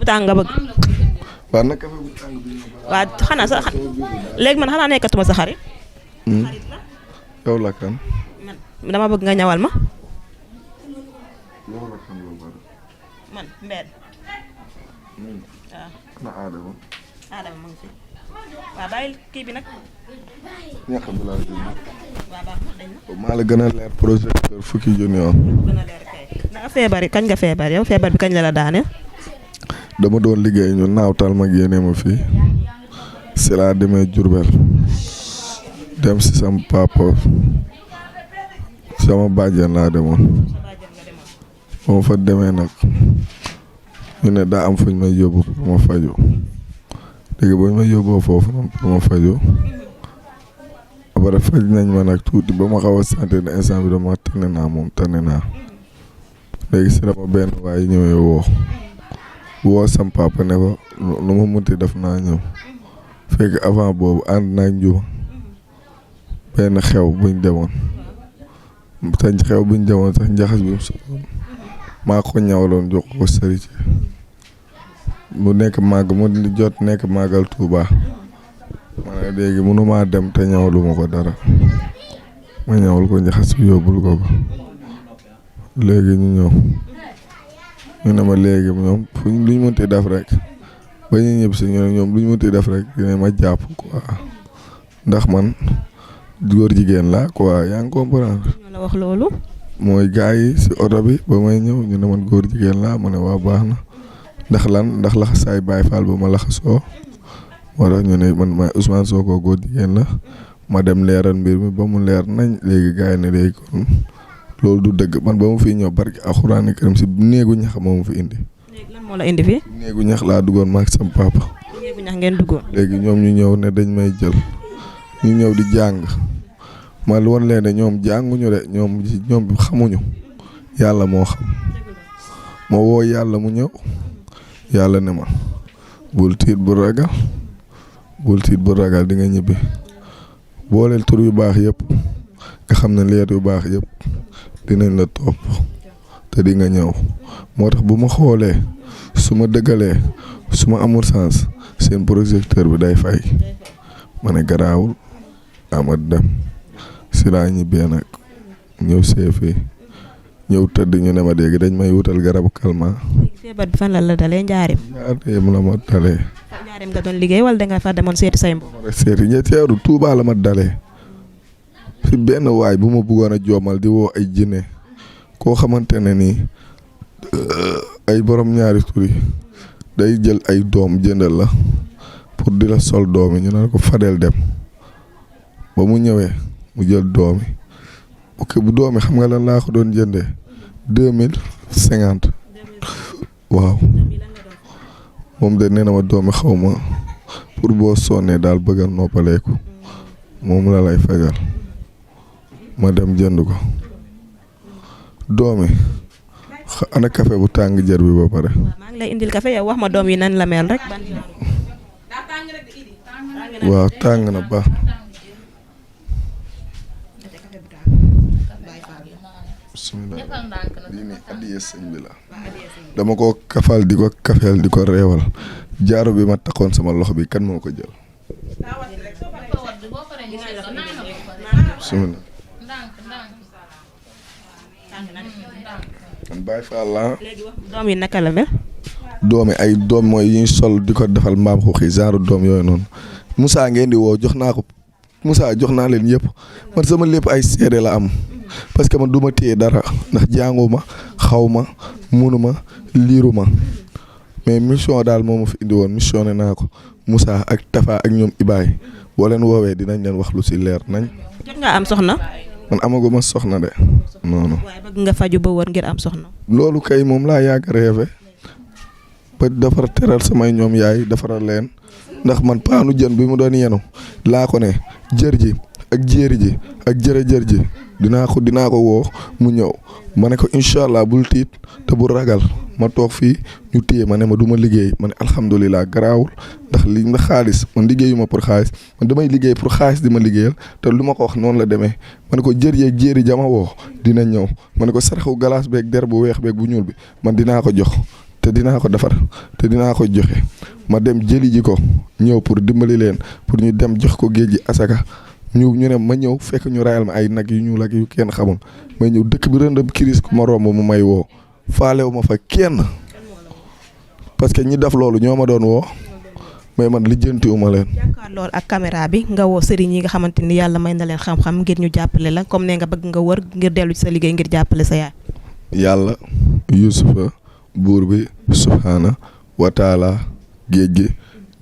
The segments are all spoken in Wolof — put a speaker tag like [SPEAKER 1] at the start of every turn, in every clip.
[SPEAKER 1] tàng nga bëgg.
[SPEAKER 2] waaw nag café bu tàng bi.
[SPEAKER 1] waaw xanaa sa léegi man xanaa nekkatuma sa xarit.
[SPEAKER 2] yow la kan.
[SPEAKER 1] man dama bëgg nga ñawal ma.
[SPEAKER 2] yow la kan loolu bari.
[SPEAKER 1] man Mbène. waaw.
[SPEAKER 2] na Adama.
[SPEAKER 1] Adama mu ngi fi. waaw bàyyi kii bi nag.
[SPEAKER 2] ñax bi laa jël.
[SPEAKER 1] waaw baax na dañ na.
[SPEAKER 2] maa la gën a leer projecteur fukki junni yoon.
[SPEAKER 1] gën a leer kay. na nga feebar kañ nga feebar yow feebar bi kañ la daane.
[SPEAKER 2] dama doon liggéey ñu naawtal ma génnee ma fii si laa demee Diourbel dem si sama papa sama bàjjen laa demoon moo fa demee nag ñu ne daa am fuñ may yóbbu pour ma faju léegi ba ñu may yóbboo foofu noonu pour ma faju après faj nañ ma nag tuuti ba ma xaw a santé ne instant bi dama tane naa léegi si dama benn waaye ñëwee woo sam papa ne ko lu ma munti def naa ñëw fekk avant boobu ànd naa njuuma benn xew buñ demoon sax njaxas bi mu soloon maa ko ñawaloon jox ko sëriñ mu nekk màgg mu jot nekk màggal Tuuba ma ne léegi mënumaa dem te ñawalu ma ko dara ma ñawal ko njaxas bi yóbbul ko léegi ñu ñëw ñu ne ma léegi ñoom fu luñ mënti def rek ba ñu ñëpp si ñu ne ñoom luñ mënti def rek dina ma jàpp quoi ndax man góor jigéen la quoi yaa ngi comprendre.
[SPEAKER 1] ñoo la wax loolu.
[SPEAKER 2] mooy gars yi si oto bi ba may ñëw ñu ne man góor jigéen la ma ne waa baax na ndax lan ndax laxasaay Baay Faal ba ma laxasoo moo tax ñu ne man maay Ousmane Sonko góor jigéen la ma dem leeral mbir mi ba mu leer nañ léegi gars yi ne léegi kon. loolu du dëgg man ba mu fi ñëw barki alxuraani karim si néegu ñax moo ma fi indi.
[SPEAKER 1] léegi lan moo la indi fii.
[SPEAKER 2] néegu ñax laa duggoon ma ak sama papa.
[SPEAKER 1] néegu ñax ngeen duggoon.
[SPEAKER 2] léegi ñoom ñu ñëw ne dañ may jël ñu ñëw di jàng ma woon leen ne ñoom jànguñu de ñoom xamuñu yàlla moo xam ma woo yàlla mu ñëw yàlla ne ma bul tiit bu ragal di nga ñibbi booleel tur yu baax yëpp nga xam ne leer yu baax yëpp. dinañ la topp te di nga ñëw moo tax bu ma xoolee su ma dëggalee su ma amul sens seen projecteur bi day fay ma ne garaawul ama dem si laa ñibbee nag ñëw seefee ñëw tëdd ñu ne ma léegi dañ may wutal garabu calmant.
[SPEAKER 1] feebar bi fan la dalee Njaareem.
[SPEAKER 2] Njaareem la ma dalee.
[SPEAKER 1] Njaareem nga doon liggéey wala danga fa demoon seeti say mbokk.
[SPEAKER 2] seeti ñetteeru Tuubaa la ma dalee. fi benn waay bu ma bëggoon a joomal di woo ay jinne koo xamante ne nii ay borom ñaari tur yi day jël ay doom jëndal la pour di la sol doom yi ñu ne ko Fadel dem ba mu ñëwee mu jël doom yi ok bu doom yi xam nga lan laa ko doon jëndee 2050 waaw moom de nee na ma doom yi xaw ma pour boo sonnee daal bëgg a noppaleeku moom la lay fajal. ma dem jënd ko doom yi ana café bu tàng jër bi ba pare.
[SPEAKER 1] maa ngi lay indil café yow wax ma doom yi nan la mel rek.
[SPEAKER 2] waaw tàng na baax. bismillah lii nii addiya sëñ bi la. dama ko kafal di ko kafeel di ko reewal jaaro bi ma takkoon sama loxo bi kan moo ko jël. bismillah. man Baay Faal laa.
[SPEAKER 1] léegi wax doom yi naka la mel.
[SPEAKER 2] doom yi ay doom mooy yi ñu sol di ko defal mbaam xuuxi genre doom yooyu noonu Moussa ngeen di woo jox naa ko Moussa jox naa leen yëpp man sama lépp ay seede la am parce que man du ma téye dara ndax jànguma xawma munuma liiruma mais mission daal moo ma fi indi woon missionné naa ko Moussa ak Tafa ak ñoom Ibaay boo leen woowee dinañ leen wax lu ci leer nañ.
[SPEAKER 1] jot nga am soxna.
[SPEAKER 2] man amaguma soxna de non.
[SPEAKER 1] waaye bëgg nga faju ba wër ngir am soxna.
[SPEAKER 2] loolu kay moom laa yàgg rêvé ba defar teral samay ñoom yaay defaral leen ndax man paanu jën bi mu doon yenu laa ko ne jër ji ak jéeri ji ak jërëjër ji dinaa ko woo mu ñëw ma ne ko incha allah bul tiit te bul ragal ma toog fii ñu téye ma ne ma du ma liggéey ma ne alhamdulilah garaawul ndax li nga xaalis man liggéeyuma pour xaalis man damay liggéey pour xaalis di ma liggéeyal te lu ma ko wax noonu la demee ma ne ko jër yeeg jéeri jama woo dina ñëw ma ne ko saraxu galaas beeg der bu weex beeg bu ñuul bi man dinaa ko jox te dinaa ko defar te dinaa ko joxe ma dem jëli ji ko ñëw pour dimbali leen pour ñu dem jox ko géej gi asaka ñu ne ma ñëw fekk ñu rayal ma ay nag yu ñuul ak yu kenn xamul may ñëw dëkk bi rëndëm kiris ku ma romb mu may woo faalewu ma fa kenn parce que ñi def loolu ñoo ma doon woo mais man lijjantiwuma leen.
[SPEAKER 1] jàkkaar loolu ak caméra bi nga woo sëriñ yi nga xamante ni yàlla may na leen xam-xam ngir ñu jàppale la comme ne nga bëgg nga wër ngir dellu ci sa liggéey ngir jàppale sa yaay.
[SPEAKER 2] yàlla yusufa buur bi subhaana wa taala géej gi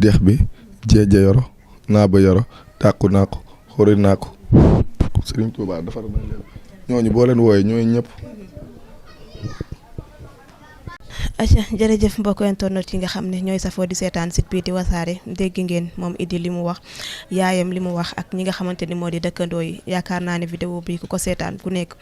[SPEAKER 2] dex bi jeeja yoro naa ba yoro tàkku naa ko xori naa ko Sëriñ Tuubaa defar na leen ñooñu boo leen wooyee ñooy ñëpp.
[SPEAKER 1] aca jërëjëf mbokk internet yi nga xam ne ñooy safoo di seetaan site bii di Wassare dégg ngeen moom Idy li mu wax yaayam li mu wax ak ñi nga xamante ni moo di dëkkandoo yi yaakaar naa ne vidéo bi ku ko seetaan ku nekk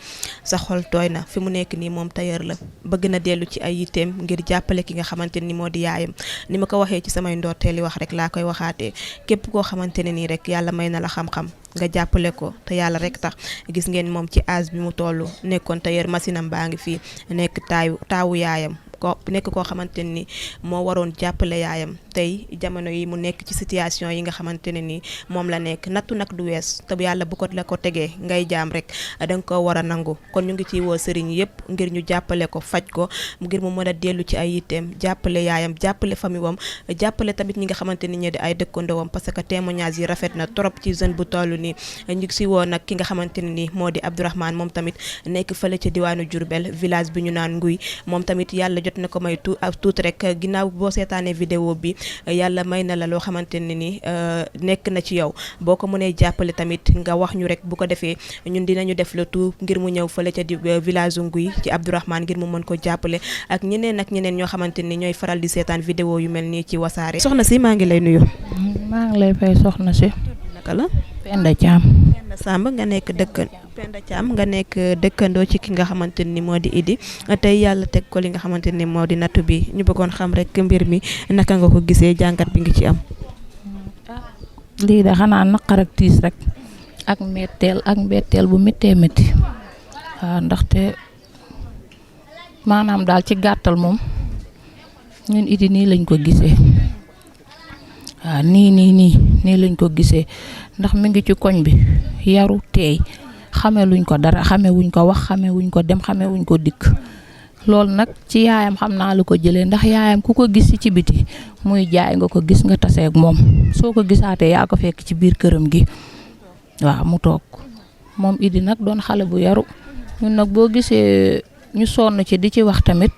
[SPEAKER 1] sa xol tooy na fi mu nekk nii moom tailleur la bëgg na dellu ci ay yitteem ngir jàppale ki nga xamante ni moo di yaayam ni ma ko waxee ci samay ndorteeli wax rek laa koy waxaatee képp koo xamante ne nii rek yàlla may na la xam-xam nga jàppale ko te yàlla rek tax gis ngeen moom ci âge bi mu toll nekkoon tailleur machine am baa ngi fii nekk taawu yaayam ko nekk koo xamante ni moo waroon jàppale yaayam tey jamono yi mu nekk ci situation yi nga xamante ne ni moom la nekk nattu nag du wees te yàlla bu ko la ko tegee ngay jaam rek da nga ko war a nangu kon ñu ngi ciy woo sëriñ yëpp ngir ñu jàppale ko faj ko ngir mu mën a dellu ci ay yitteem jàppale yaayam jàppale famille wam jàppale tamit ñi nga xamante ni ñoo di ay dëkkandoowam parce que témoignage yi rafet na trop ci jeune bu toll nii ñu ngi si woo nag ki nga xamante ne ni moo di Abdourahmane moom tamit nekk fële ca diwaanu Diourbel village bi ñu naan Nguy moom tamit yàlla jot na ko may tuuti rek ginnaaw boo seetaanee vidéo bi yàlla may na la loo xamante ne ni nekk na ci yow boo ko mënee jàppale tamit nga wax ñu rek bu ko defee ñun dinañu def le tout ngir mu ñëw fële ca village Nguy ci Abdourahmane ngir mu mën ko jàppale ak ñeneen ñoo xamante ni ñooy faral di seetaan vidéo yu mel nii ci Wassare. soxna si maa ngi lay nuyu.
[SPEAKER 3] maa ngi lay fay soxna si.
[SPEAKER 1] naka la.
[SPEAKER 3] Penda Thiam.
[SPEAKER 1] Penda Samb nga nekk Penda Thiam nga nekk dëkkandoo ci ki nga xamante ni moo di Idy tey yàlla teg ko li nga xamante ni moo di nattu bi ñu bëggoon xam rek mbir mi naka nga ko gisee jàngat bi nga ci am.
[SPEAKER 3] lii de xanaa naqar ak tiis rek ak mbetteel bu méttee métti waaw ndaxte maanaam daal ci gàttal moom ñun Idy nii lañ ko gisee waaw nii lañ ko gisee ndax mi ngi ci koñ bi yaru teey xame luñ ko dara xame wuñ ko wax xame wuñ ko dem xame wuñ ko dikk loolu nag ci yaayam xam naa lu ko jëlee ndax yaayam ku ko gis ci biti muy jaay nga ko gis nga taseeg moom soo ko gisaatee yaa ko fekk ci biir këram gi waaw mu toog moom Idy nag doon xale bu yaru ñun nag boo gisee ñu sonn ci di ci wax tamit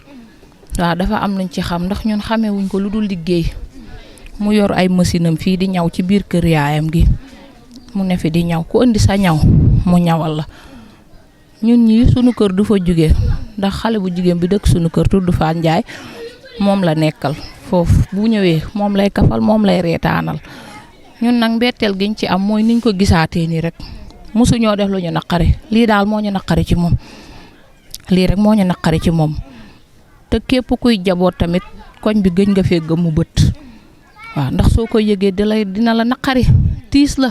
[SPEAKER 3] waaw dafa am luñ ci xam ndax ñun xame wuñ ko lu dul liggéey mu yor ay machine am fii di ñaw ci biir kër yaayam gi mu ne fi di ñaw ku indi sa ñaw mu ñawal la ñun ñii sunu kër du fa jóge ndax xale bu jigéen bi dëkk sunu kër tudd Faat Njaay moom la nekkal foofu bu ñëwee moom lay kafal moom lay reetaanal ñun nag mbetteel giñ ci am mooy niñ ko gisaatee nii rek mosuñoo def lu ñu naqari lii daal moo ñu naqari ci moom lii rek moo ñu naqari ci moom te képp kuy jaboot tamit koñ bi gëj nga fee gëmmu bët waaw ndax soo ko yëgee dina la naqari tiis la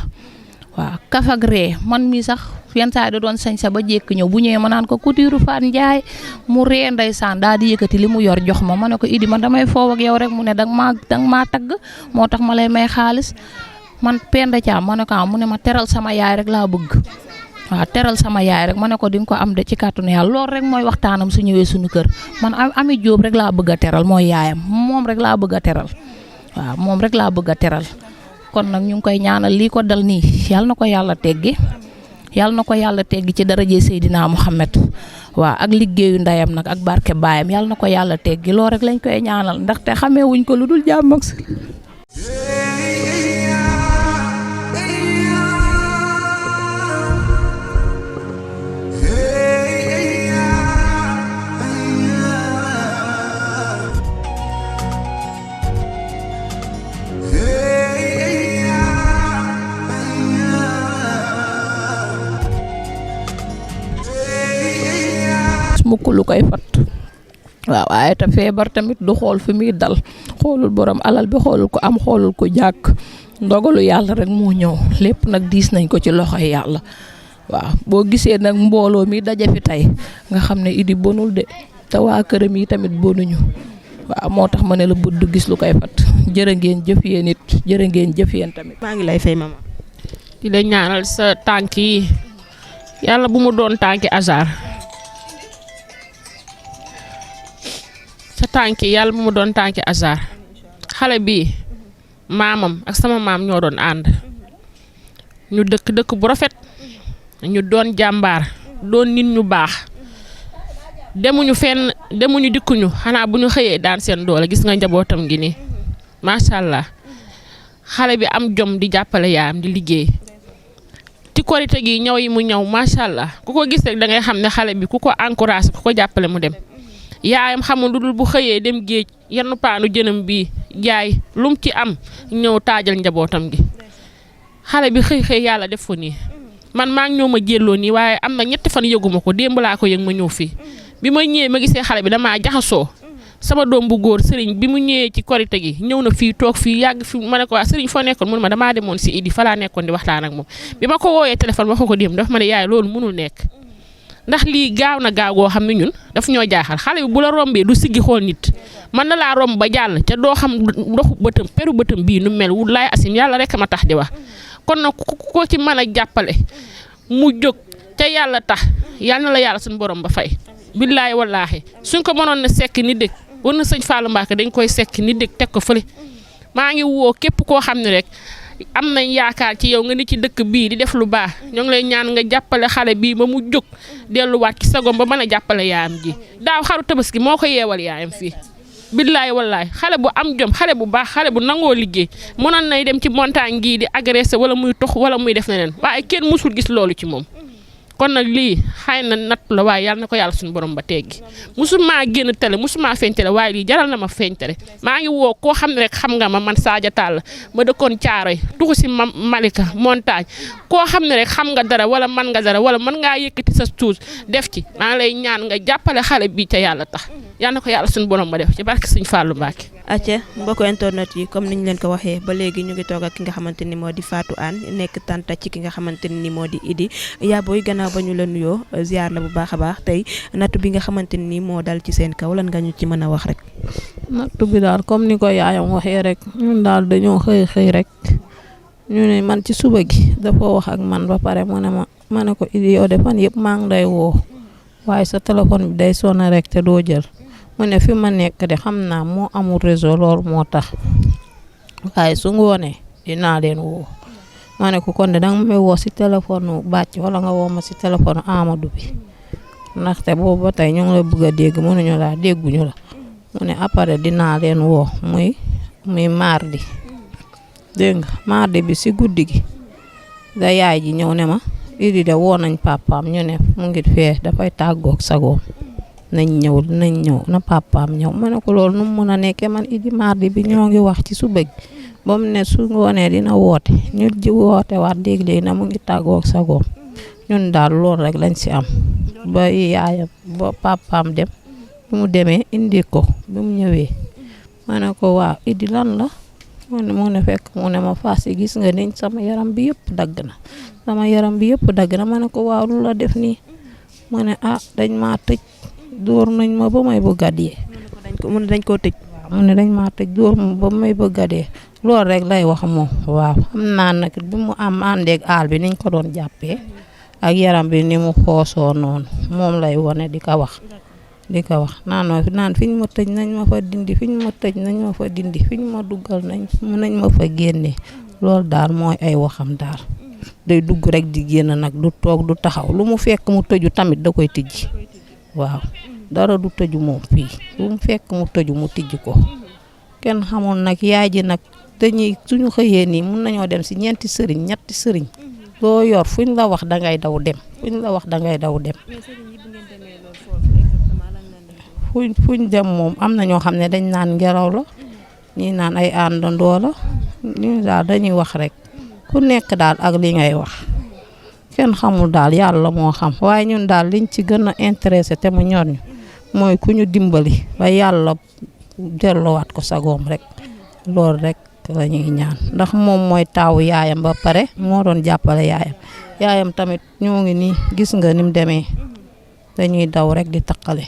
[SPEAKER 3] waaw kaf ak ree man mii sax yenn saa da doon sañ sa ba jékk ñëw bu ñëwee ma naan ko couture Faat Njaay mu ree ndeysaan daal di yëkkati li mu yor jox ma ne ko Idy man damay foow ak yow rek mu ne danga maa tagg moo tax ma lay may xaalis man Penda Thiam ma ne ko mu ne ma teral sama yaay rek laa bëgg waaw teral sama yaay rek ma ne ko di nga ko am de ci kàttanu yàlla loolu rek mooy waxtaanam su ñëwee suñu kër man Ami Jóob rek laa bëgg a teral mooy yaayam moom rek laa bëgg a teral waaw moom rek laa bëgg a teral kon nag ñu ngi koy ñaanal lii ko dal nii yàlla na ko yàlla teggi ci daraje Seydina Muhammad waaw ak liggéeyu ndeyam nag ak barke baayam yàlla na ko yàlla teggi loolu rek lañ koy ñaanal ndaxte xamee wuñ ko lu dul jàmm ak mukk lu koy fat waaw waaye te feebar tamit du xool fi muy dal xoolul borom alal bi xoolul ko am xoolul ko jàkk ndogalu yàlla rek moo ñëw lépp nag diis nañ ko ci loxoy yàlla waaw boo gisee nag mbooloo mi daje fi tey nga xam ne Idy bonul de te waa këram yi tamit bonuñu waaw moo tax ma ne la bët du gis lu koy fat jërë ngeen jëf yéen it jërë ngeen jëf yéen tamit.
[SPEAKER 1] maa ngi lay fay mama.
[SPEAKER 4] di la ñaanal sa tànk yi yàlla bu mu doon tànki hasard sa tànk yi yàlla bu mu doon tànki hasard xale bi maamam ak sama maam ñoo doon ànd ñu dëkk bu rafet ñu doon jàmbaar doon nit ñu baax demuñu fenn demuñu dikkuñu xanaa bu ñu xëyee daan seen doole gis nga njabootam gi nii macha allah xale bi am jom di jàppale yaayam di liggéey ci korite gi ñëw yi mu ñëw macha allah ku ko gis rek da ngay xam ne xale bi ku ko encouragé ku ko jàppale mu dem yaayam xamul lu dul bu xëyee dem géej yenn paanu jënam bii jaay lum ci am ñëw taajal njabootam gi xale bi xëy yàlla def ko nii man maa ngi ñëw ma jëlloo nii waaye am na 3 fan yëguma ko démb laa ko yëg ma ñëw fii bi ma ñëwee ma gisee xale bi damaa jaxasoo sama doom bu góor sëriñ bi mu ñëwee ci korite gi ñëw na fii toog fii yàgg fi ma ne ko waa sëriñ foo nekkoon mun ma damaa demoon si Idi fa laa nekkoon di waxtaan ak moom bi ma ko wooyee téléphone wax ko démb dafa ma ne yaay loolu mënul nekk ndax lii gaaw na gaaw goo xam ne ñun daf ñoo jaaxal xale bi bu la rombee du siggi xool nit mën na laa romb ba jàll ca doo xam ndoxu bëtam peru bëtam bii nu mel wut laay asim yàlla rek ma tax di wax kon nag ko ci mën a jàppale mu jóg ca yàlla tax yàlla na la yàlla suñu borom ba fay billaahi wallaahi suñ ko mënoon na sekk ni dëkk war na sëñ Fallou Mbacké dañ koy sekk ni dëkk teg ko fële maa ngi woo képp koo xam ne rek am nañ yaakaar ci yow nga ni ci dëkk bii di def lu baax ñoo ngi lay ñaan nga jàppale xale bii ba mu jóg delluwaat ci sagom ba mën a jàppale yaayam ji daaw xaru tabaski moo ko yeewal yaayam fii billaay wallaay xale bu am jom xale bu baax xale bu nangoo liggéey mënoon nay dem ci montagne gii di agressé wala muy tox wala muy def leneen waaye kenn musul gis loolu ci moom kon nag lii xëy na natt la waaye yàlla na ko yàlla suñu borom ba teggi musuma génn télé musuma feeñ télé waaye lii jaral na ma feeñ télé maa ngi woo koo xam ne rek xam nga ma man Sadia Tall ma dëkkoon Caaroy tuxu si Malika montagne koo xam ne rek xam nga dara wala man nga dara wala mën ngaa yëkkati sa tuus def ci maa ngi lay ñaan nga jàppale xale bi ca yàlla tax yàlla na ko yàlla suñu borom ba def ci barke Sëñ Fallou Mbacké.
[SPEAKER 1] acca mbokku internet yi comme niñ leen ko waxee ba léegi ñu ngi toog ak ki nga xamante ni moo di Fatou Hann nekk tanta ci ki nga xamante ni moo di Idi yaa booy gannaaw ba ñu la nuyoo ziar la bu baax a baax tey nattu bi nga xamante ni moo dal ci seen kaw lan nga ñu ci mën a wax rek.
[SPEAKER 3] nattu bi daal comme ni ko yaayam waxee rek ñun daal dañoo xëy rek ñu ne man ci suba gi dafa wax ak man ba pare mu ne ma ne ko Idi yow de fan yëpp maa ngi lay woo waaye sa téléphone bi day sonné rek te doo jël. mu ne fi ma nekk de xam naa moo amul réseau loolu moo tax waaye su ngoonee dinaa leen woo ma ne ko kon de danga may woo si téléphone bàcc wala nga woo ma si téléphone Amadou bi ndaxte boobu ba tey ñu ngi la bëgg a dégg mënuñu laa dégguñu la mu ne après dinaa leen woo muy mardi dégg nga mardi bi si guddi gi da yaay ji ñëw ne ma Idi de woo nañ papaam ñu ne mu ngi fee dafay tàggoog sagoom nañ ñëw na papaam ñëw ma ne ko loolu nu mu mën a nekkee man Idi mardi bi ñoo ngi wax ci suba gi ba mu ne su ngoonee dina woote ñu ji woote waat léegi na mu ngi tàggoog sagoom ñun daal loolu rek lañ si am ba yaayam ba papaam dem bi mu demee indi ko bi mu ñëwee ma ne ko waaw Idi lan la mu ne fekk mu ne ma Fass gis nga niñ sama yaram bi yëpp dagg na ma ne ko waaw lu la def nii mu ne dañ maa tëj dóor nañ ma ba may bëgg a dee.
[SPEAKER 1] mu ne dañ koo tëj.
[SPEAKER 3] mu ne dañ maa tëj dóor ma ba may bëgg a dee loolu rek lay wax moom waaw xam naa nag bi mu àndeeg aal bi niñ ko doon jàppee ak yaram bi ni mu xoosoo noonu moom lay wone di ko wax naan fiñ ma tëj nañ ma fa dindi fiñ ma tëj nañ ma fa dindi fiñ ma duggal nañ ma fa génne loolu daal mooy ay waxam daal day dugg rek di génn nag du toog du taxaw lu mu fekk mu tëju tamit da koy tijji waaw dara du tëju moom fii lu mu fekk mu tëju mu tijji ko kenn xamul nag yaay ji nag dañuy suñu xëyee nii mun nañoo dem si ñetti sëriñ loo yor fuñ la wax dangay daw dem fuñ dem moom am na ñoo xam ne dañ naan ngelaw la ñii naan ay àndandoo la ñu daal dañuy wax rek ku nekk daal ak li ngay wax kenn xamul daal yàlla moo xam waaye ñun daal liñ ci gën a intéressé te mu ñor ñu mooy ku ñu dimbali ba yàlla delluwaat ko sagoom rek loolu rek la ñuy ñaan ndax moom mooy taawu yaayam ba pare moo doon jàppale yaayam tamit ñoo ngi nii gis nga ni mu demee dañuy daw rek di taqale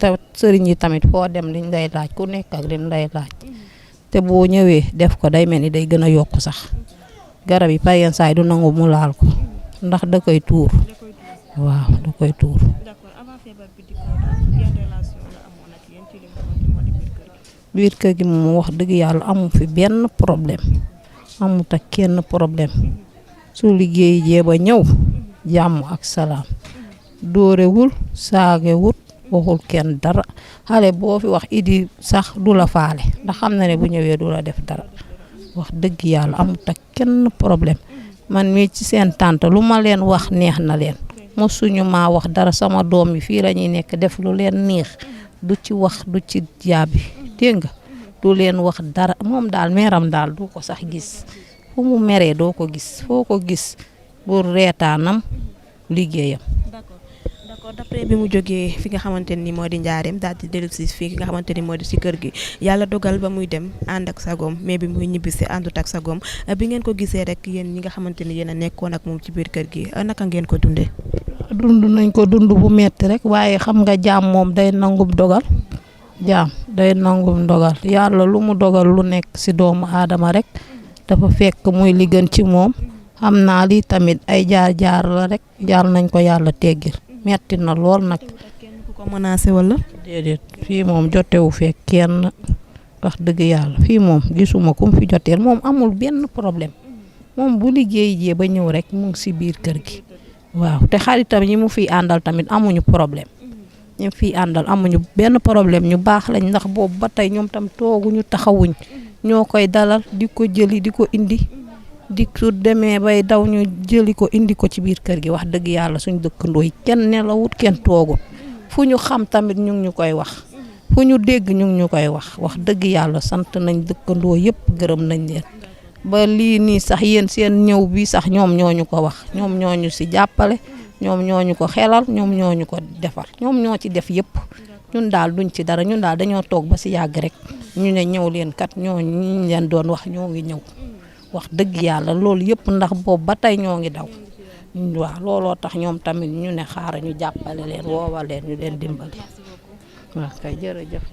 [SPEAKER 3] te sëriñ yi tamit foo dem liñ lay laaj ku nekk ak liñ lay laaj te boo ñëwee def ko day mel ni day gën a yokk sax garab yi par yenn saa yi du nangu mu laal ko ndax da koy tuur waaw da koy tuur. biir kër gi moom wax dëgg yàlla amu fi benn problème amut ak kenn problème su liggéey jee ba ñëw jàmm ak salaam dóorewul saagewut waxul kenn dara xale boo fi wax Idi sax du la faale ndax xam na ne bu ñëwee du la def dara wax dëgg yàlla amut ak kenn problème man mii ci seen tante lu ma leen wax neex na leen mosuñu maa wax dara sama doom yi fii la ñuy nekk def lu leen neex du ci wax du ci jaabi dégg nga du leen wax dara moom daal meeram daal du ko sax gis fu mu meree doo ko gis foo ko gis bu reetaanam liggéeyam.
[SPEAKER 1] d'accord d'après bi mu jógee fi nga xamante ni moo di njaareem daal di dellu si fii nga xamante ni moo di si kër gi yàlla dogal ba muy dem ànd ak sagoom mais bi muy ñibbisi àndut ak sagoom bi ngeen ko gisee rek yéen ñi nga xamante ni yéen a nekkoon ak moom ci biir kër gi naka ngeen ko dundee.
[SPEAKER 3] dund nañ ko dund bu metti rek waaye xam nga jaam moom day nangub dogal jaam day nangub dogal yàlla lu mu dogal lu nekk ci doomu aadama rek dafa fekk muy li gën ci moom xam naa lii tamit ay jaar-jaar la rek jaar nañ ko yàlla teggil metti na lool nag.
[SPEAKER 1] kenn ku ko menacé wala.
[SPEAKER 3] déedéet fii moom jotewu fekk kenn wax dëgg yàlla fii moom gisuma ku mu fi joteel moom amul benn problème moom bu liggéey jee ba ñëw rek mu ngi ci biir kër gi. waaw te xaritam ñi mu fiy àndal tamit amuñu problème ñi fiy àndal amuñu benn problème ñu baax lañ ndax boobu ba tey ñoom tam tooguñu taxawuñ ñoo koy dalal di ko jëli di ko indi di su demee bay daw ñu jëli ko indi ko ci biir kër gi wax dëgg yàlla suñ dëkkandoo yi kenn nelawut kenn toogul fu ñu xam tamit ñu ngi ñu koy wax fu ñu dégg ñu ngi ñu koy wax dëgg yàlla sant nañ dëkkandoo yëpp gërëm nañ leen. ba lii nii sax yéen seen ñëw bi sax ñoom ñooñu ko wax ñoom ñooñu ci jàppale ñoom ñooñu ko xelal ñoom ñooñu ko defar ñoom ñoo ci def yëpp ñun daal duñ ci dara ñun daal dañoo toog ba ci yàgg rek ñu ne ñëw leen kat ñoo ñu leen doon wax ñoo ngi ñëw wax dëgg yàlla loolu yëpp ndax boobu ba tey ñoo ngi daw waaw looloo tax ñoom tamit ñu ne xaaral ñu jàppale leen woowal leen ñu leen dimbali waaw kay jërëjëf.